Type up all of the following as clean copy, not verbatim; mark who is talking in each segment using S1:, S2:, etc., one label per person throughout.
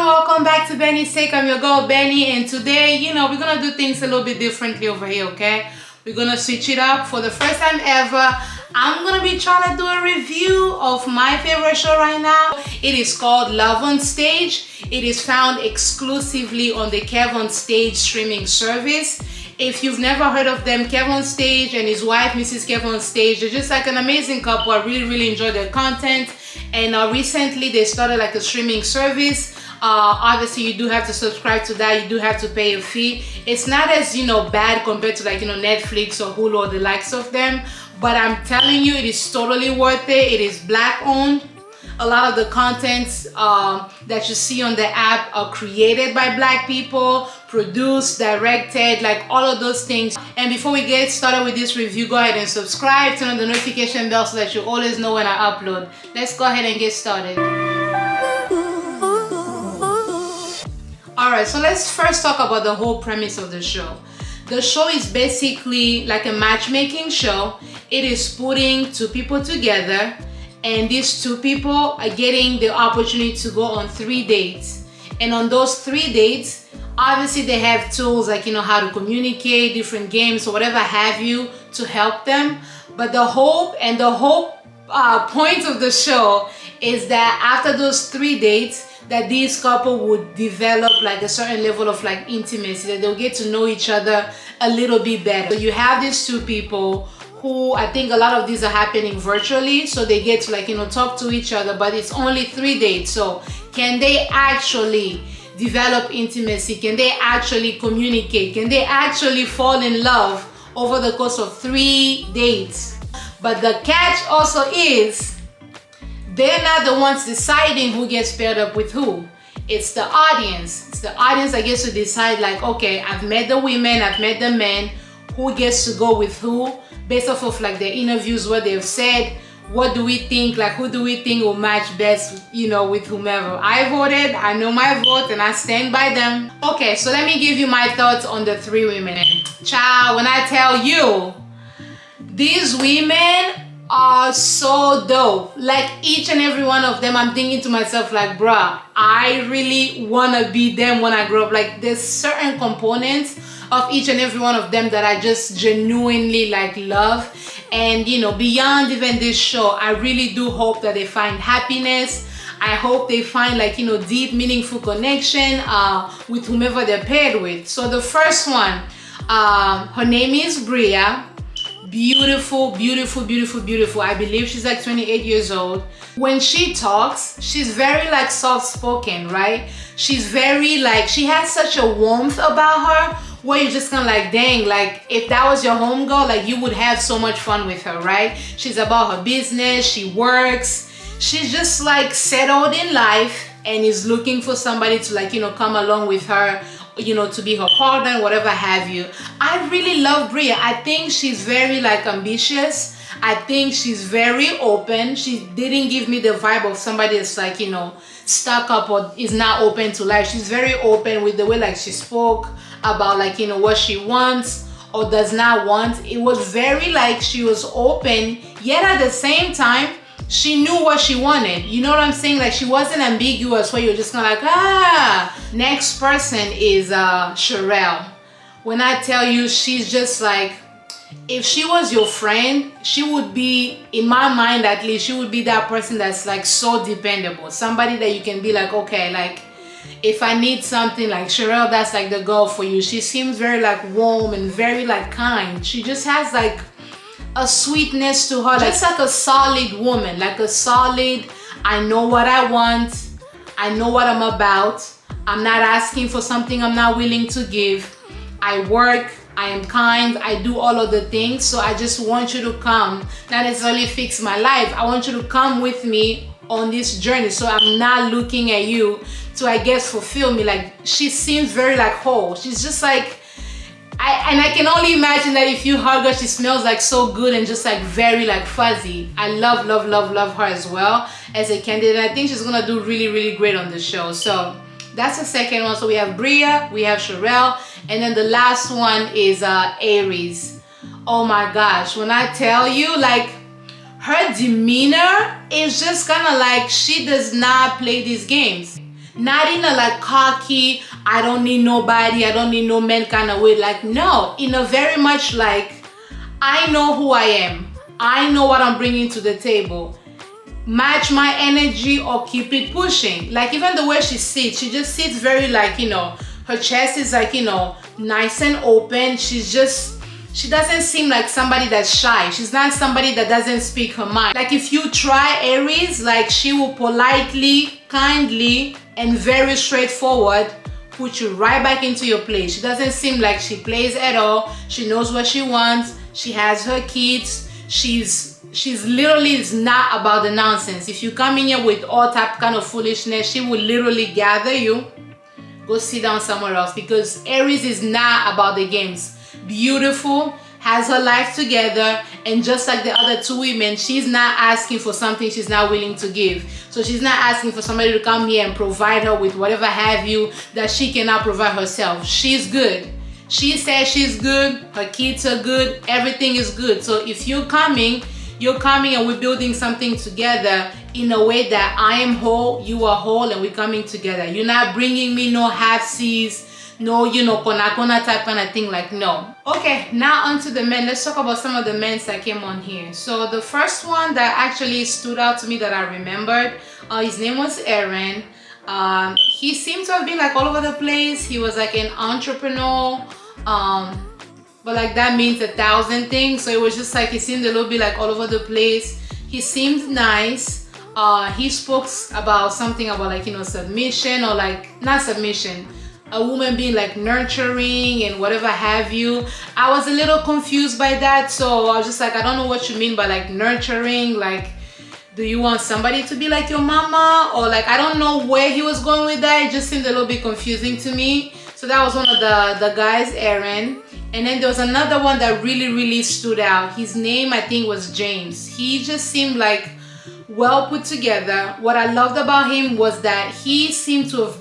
S1: welcome back to Benny's Take. I'm your girl Benny, and today, we're gonna do things a little bit differently over here, okay? We're gonna switch it up. For the first time ever, I'm gonna be trying to do a review of my favorite show right now. It is called Love on Stage. It is found exclusively on the Kev on Stage streaming service. If you've never heard of them, Kev on Stage and his wife, Mrs. Kev on Stage, they're just like an amazing couple. I really enjoy their content. And recently they started like a streaming service. Obviously you do have to subscribe to that. You do have to pay a fee. It's not as, bad compared to like, Netflix or Hulu or the likes of them. But I'm telling you, it is totally worth it. It is Black owned. A lot of the contents that you see on the app are created by Black people, produced, directed, like all of those things. And before we get started with this review, go ahead and subscribe, turn on the notification bell so that you always know when I upload. Let's go ahead and get started. Alright, so let's first talk about the whole premise of the show. The show is basically like a matchmaking show. It is putting two people together, and these two people are getting the opportunity to go on 3 dates. And on those 3 dates, obviously they have tools like, how to communicate, different games or whatever have you to help them. But the hope and the whole point of the show is that after those 3 dates, that these couple would develop like a certain level of like intimacy, that they'll get to know each other a little bit better. So you have these two people who, I think a lot of these are happening virtually, so they get to like, talk to each other, but it's only 3 dates. So can they actually develop intimacy? Can they actually communicate? Can they actually fall in love over the course of 3 dates? But the catch also is, they're not the ones deciding who gets paired up with who. It's the audience. It's the audience that gets to decide like, okay, I've met the women, I've met the men, who gets to go with who, based off of like their interviews, what they've said, what do we think, like who do we think will match best, with whomever. I voted, I know my vote, and I stand by them. Okay, so let me give you my thoughts on the 3 women. Child, when I tell you, these women are so dope. Like each and every one of them, I'm thinking to myself like, bruh, I really wanna be them when I grow up. Like there's certain components of each and every one of them that I just genuinely like love. And beyond even this show, I really do hope that they find happiness. I hope they find like, deep, meaningful connection with whomever they're paired with. So the first one, her name is BRIA. Beautiful. I believe she's like 28 years old. When she talks, she's very like soft-spoken, right? She's very like, she has such a warmth about her where you're just kind of like, dang, like if that was your homegirl, like you would have so much fun with her, right? She's about her business, she works. She's just like settled in life and is looking for somebody to like, come along with her, to be her partner, whatever have you. I really love BRIA. I think she's very like ambitious. I think she's very open. She didn't give me the vibe of somebody that's like, stuck up or is not open to life. She's very open with the way like she spoke about like, what she wants or does not want. It was very like she was open, yet at the same time, she knew what she wanted. You know what I'm saying? Like she wasn't ambiguous where you're just kind of like, Next person is Sherelle. When I tell you, she's just like, if she was your friend, she would be, in my mind at least, she would be that person that's like so dependable. Somebody that you can be like, okay, like if I need something, like Sherelle, that's like the girl for you. She seems very like warm and very like kind. She just has like a sweetness to her, just like a solid woman, like a solid, I know what I want, I know what I'm about, I'm not asking for something I'm not willing to give, I work, I am kind, I do all of the things, so I just want you to come, not necessarily fix my life, I want you to come with me on this journey, so I'm not looking at you to, I guess, fulfill me. Like she seems very like whole. She's just like, I can only imagine that if you hug her, she smells like so good and just like very like fuzzy. I love her as well as a candidate. I think she's gonna do really great on the show. So that's the second one. So we have BRIA, we have Sherelle, and then the last one is ARIES. Oh my gosh, when I tell you, like her demeanor is just kind of like she does not play these games. not in a like cocky, I don't need nobody, I don't need no man kind of way. Like, no, in a very much like, I know who I am, I know what I'm bringing to the table, match my energy or keep it pushing. Like, even the way she sits, she just sits very like, you know, her chest is like, you know, nice and open. She doesn't seem like somebody that's shy. She's not somebody that doesn't speak her mind. Like, if you try Aries, like, she will politely, kindly, and very straightforward put you right back into your place. She doesn't seem like she plays at all. She knows what she wants. She has her kids. She's literally is not about the nonsense. If you come in here with all type kind of foolishness, she will literally gather you, go sit down somewhere else, because Aries is not about the games. Beautiful, has her life together, and just like the other two women, she's not asking for something she's not willing to give. So she's not asking for somebody to come here and provide her with whatever have you that she cannot provide herself. She's good. She says she's good, her kids are good, everything is good. So if you're coming and we're building something together in a way that I am whole, you are whole, and we're coming together. You're not bringing me no half-seas, no, you know, kona type kind of thing, like, no. Okay, now on to the men. Let's talk about some of the men that came on here. So the first one that actually stood out to me that I remembered, his name was Aaron. He seemed to have been like all over the place. He was like an entrepreneur, but like that means 1,000 things. So it was just like, he seemed a little bit like all over the place. He seemed nice. He spoke about something about like, you know, submission, or like, not submission, a woman being like nurturing and whatever have you. I was a little confused by that, so I was just like, I don't know what you mean by like nurturing. Like, do you want somebody to be like your mama, or like, I don't know where he was going with that. It just seemed a little bit confusing to me. So that was one of the guys, Aaron. And then there was another one that really stood out. His name, I think, was James. He just seemed like well put together. What I loved about him was that he seemed to have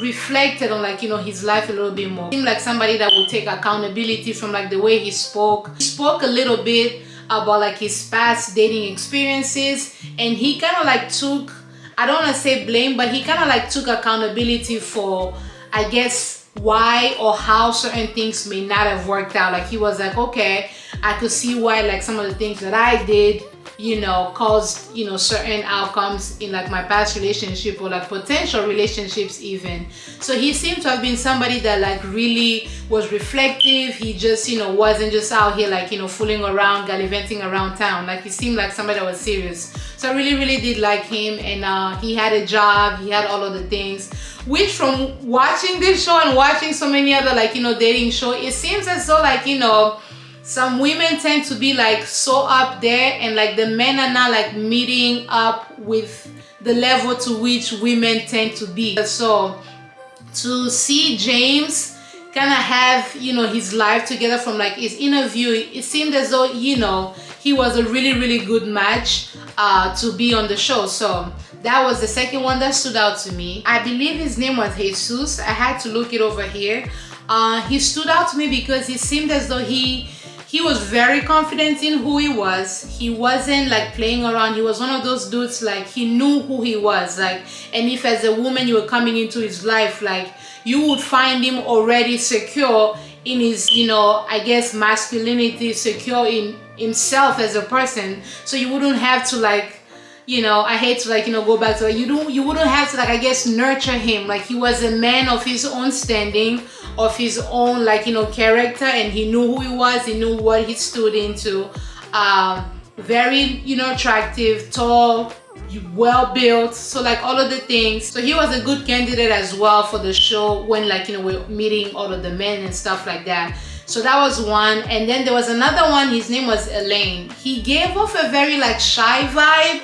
S1: reflected on, like, you know, his life a little bit more. He seemed like somebody that would take accountability from like the way he spoke. He spoke a little bit about like his past dating experiences, and he kind of like took, I don't want to say blame, but he kind of like took accountability for, I guess, why or how certain things may not have worked out. Like, he was like, okay, I could see why like some of the things that I did, you know, caused, you know, certain outcomes in like my past relationship, or like potential relationships even. So he seemed to have been somebody that like really was reflective. He just, you know, wasn't just out here like, you know, fooling around, gallivanting around town. Like, he seemed like somebody that was serious. So I really did like him. And he had a job, he had all of the things, which from watching this show and watching so many other like, you know, dating show, it seems as though like, you know, some women tend to be like so up there, and like the men are not like meeting up with the level to which women tend to be. So to see James kind of have, you know, his life together from like his interview, it seemed as though, you know, he was a really good match to be on the show. So that was the second one that stood out to me. I believe his name was Jesus. I had to look it over here. He stood out to me because he seemed as though he was very confident in who he was. He wasn't like playing around. He was one of those dudes, like, he knew who he was. Like, and if as a woman you were coming into his life, like, you would find him already secure in his, you know, I guess masculinity, secure in himself as a person. So you wouldn't have to like, you know, I hate to like, you know, go back to it. You wouldn't have to like, I guess, nurture him. Like, he was a man of his own standing, of his own like, you know, character, and he knew who he was, he knew what he stood into. Very, you know, attractive, tall, well built, so like all of the things. So he was a good candidate as well for the show when like, you know, we're meeting all of the men and stuff like that. So that was one. And then there was another one, his name was ALAIN. He gave off a very like shy vibe.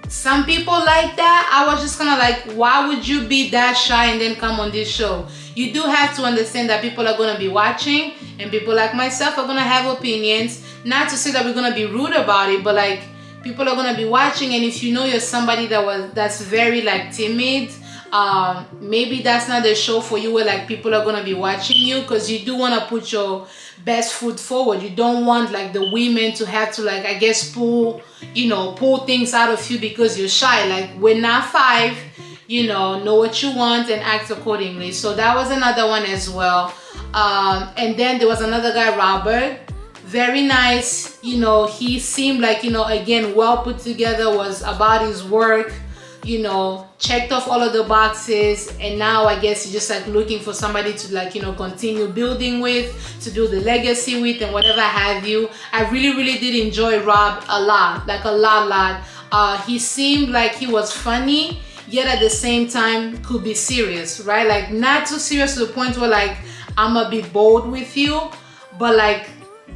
S1: Some people like that. I was just kind of like, why would you be that shy and then come on this show? You do have to understand that people are going to be watching, and people like myself are going to have opinions. Not to say that we're going to be rude about it, but like, people are going to be watching, and if you know you're somebody that's very like timid, maybe that's not the show for you, where like people are going to be watching you, because you do want to put your best foot forward. You don't want like the women to have to like, I guess, pull things out of you because you're shy. Like, we're not 5, you know what you want and act accordingly. So that was another one as well. And then there was another guy, Robert. Very nice, you know, he seemed like, you know, again, well put together, was about his work, you know, checked off all of the boxes, and now I guess he's just like looking for somebody to like, you know, continue building with, to do the legacy with, and whatever have you. I really did enjoy Rob a lot, like a lot. He seemed like he was funny, yet at the same time could be serious, right? Like not too serious to the point where like I'm gonna be bold with you, but like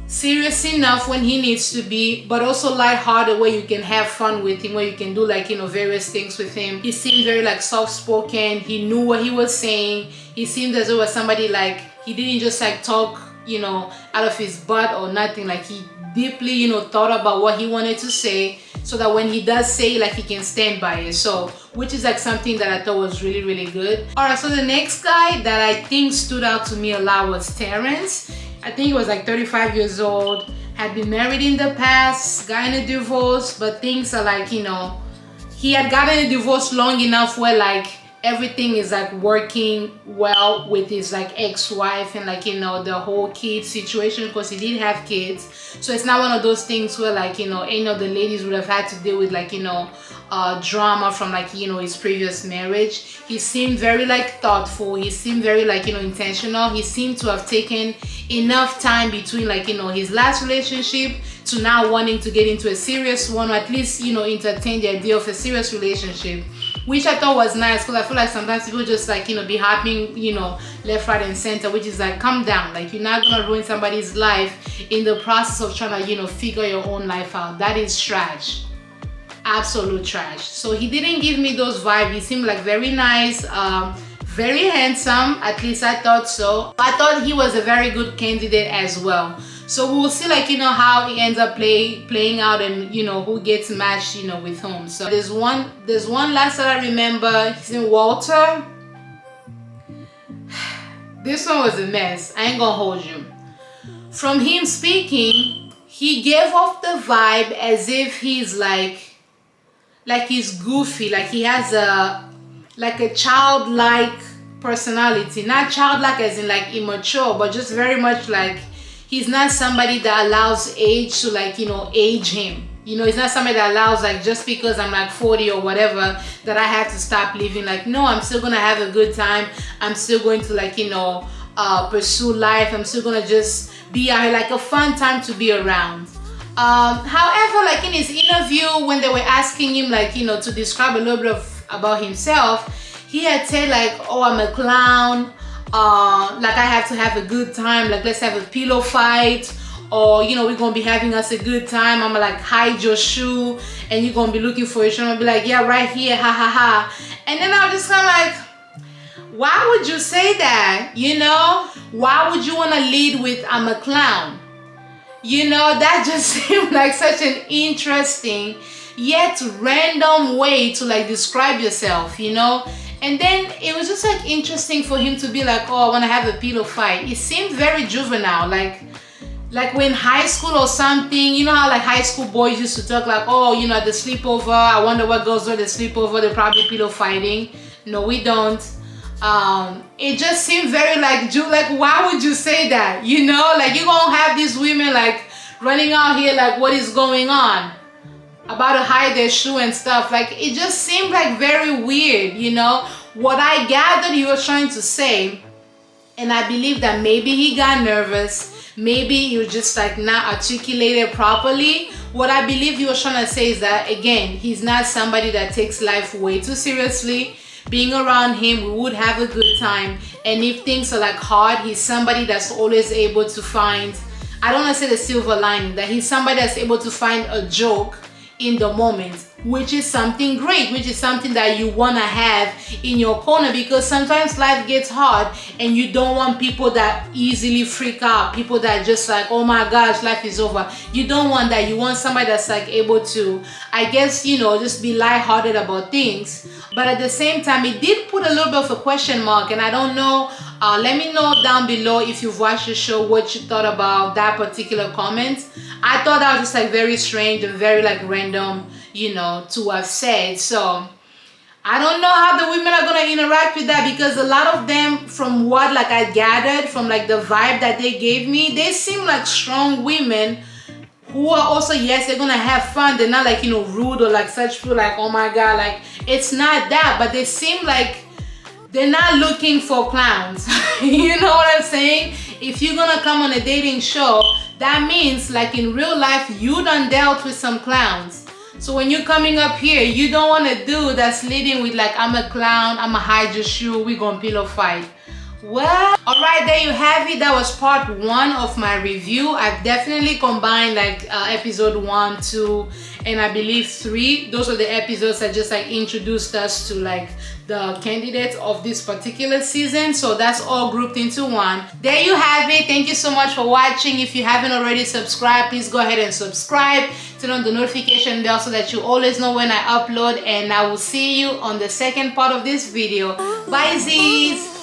S1: serious enough when he needs to be, but also lighthearted where you can have fun with him, where you can do like, you know, various things with him. He seemed very like soft-spoken. He knew what he was saying. He seemed as though was somebody like, he didn't just like talk, you know, out of his butt or nothing. Like he deeply, you know, thought about what he wanted to say, so that when he does say, like, he can stand by it. So which is like something that I thought was really good. All right, so the next guy that I think stood out to me a lot was Terrence. I think he was like 35 years old, had been married in the past, got in a divorce, but things are like, you know, he had gotten a divorce long enough where like everything is like working well with his like ex-wife and like, you know, the whole kid situation, because he did have kids. So it's not one of those things where like, you know, any of the ladies would have had to deal with like, you know, drama from like, you know, his previous marriage. He seemed very like thoughtful. He seemed very like, you know, intentional. He seemed to have taken enough time between like, you know, his last relationship to now wanting to get into a serious one, or at least, you know, entertain the idea of a serious relationship, which I thought was nice, because I feel like sometimes people just like, you know, be hopping, you know, left, right, and center, which is like, calm down. Like, you're not gonna ruin somebody's life in the process of trying to, you know, figure your own life out. That is trash. Absolute trash. So he didn't give me those vibes. He seemed like very nice, very handsome, at least I thought so. I thought he was a very good candidate as well. So we'll see like, you know, how he ends up playing out, and you know, who gets matched, you know, with whom. So there's one last that I remember. His name Walter. This one was a mess. I ain't gonna hold you. From him speaking, he gave off the vibe as if he's like he's goofy, like he has a childlike personality. Not childlike as in like immature, but just very much like he's not somebody that allows age to like, you know, age him. You know, he's not somebody that allows like, just because I'm like 40 or whatever, that I have to stop living. Like, no, I'm still gonna have a good time. I'm still going to like, you know, pursue life. I'm still gonna just be out here, like a fun time to be around. However, like in his interview, when they were asking him like, you know, to describe a little bit about himself, he had said like, oh, I'm a clown, like I have to have a good time, like let's have a pillow fight, or you know, we're gonna be having us a good time. I'm gonna like hide your shoe and you're gonna be looking for your shoe. I'm gonna be like, yeah, right here, ha ha ha. And then I was just kind of like, why would you say that? You know, why would you want to lead with I'm a clown? You know, that just seemed like such an interesting yet random way to like describe yourself, you know. And then it was just like interesting for him to be like, oh, I want to have a pillow fight. It seemed very juvenile, like when high school or something. You know how like high school boys used to talk like, oh, you know, at the sleepover, I wonder what girls do at the sleepover, they're probably pillow fighting. No, we don't. It just seemed very like why would you say that? You know, like you're gonna have these women like running out here like, what is going on, about to hide their shoe and stuff. Like it just seemed like very weird, you know. What I gathered he was trying to say, and I believe that maybe he got nervous, maybe he was just like not articulated properly. What I believe he was trying to say is that, again, he's not somebody that takes life way too seriously. Being around him, we would have a good time, and if things are like hard, he's somebody that's always able to find, I don't want to say the silver lining, that he's somebody that's able to find a joke in the moment, which is something great, which is something that you want to have in your corner, because sometimes life gets hard and you don't want people that easily freak out, people that just like, oh my gosh, life is over. You don't want that. You want somebody that's like able to, I guess, you know, just be lighthearted about things. But at the same time, it did put a little bit of a question mark, and I don't know, let me know down below if you've watched the show what you thought about that particular comment. I thought that was just like very strange and very like random, you know, to have said. So I don't know how the women are gonna interact with that, because a lot of them, from what like I gathered from like the vibe that they gave me, they seem like strong women who are also, yes, they're gonna have fun. They're not like, you know, rude or like such people like, oh my god, like it's not that, but they seem like they're not looking for clowns. You know what I'm saying? If you're gonna come on a dating show, that means like in real life you done dealt with some clowns. So when you're coming up here, you don't want a dude that's leading with like, I'm a clown, I'm a hide your shoe, we gonna pillow fight. Well, alright, there you have it. That was part 1 of my review. I've definitely combined like episode 1, 2, and I believe 3. Those are the episodes that just like introduced us to like the candidates of this particular season. So that's all grouped into one. There you have it. Thank you so much for watching. If you haven't already subscribed, please go ahead and subscribe. Turn on the notification bell so that you always know when I upload. And I will see you on the second part of this video. Bye, Z's.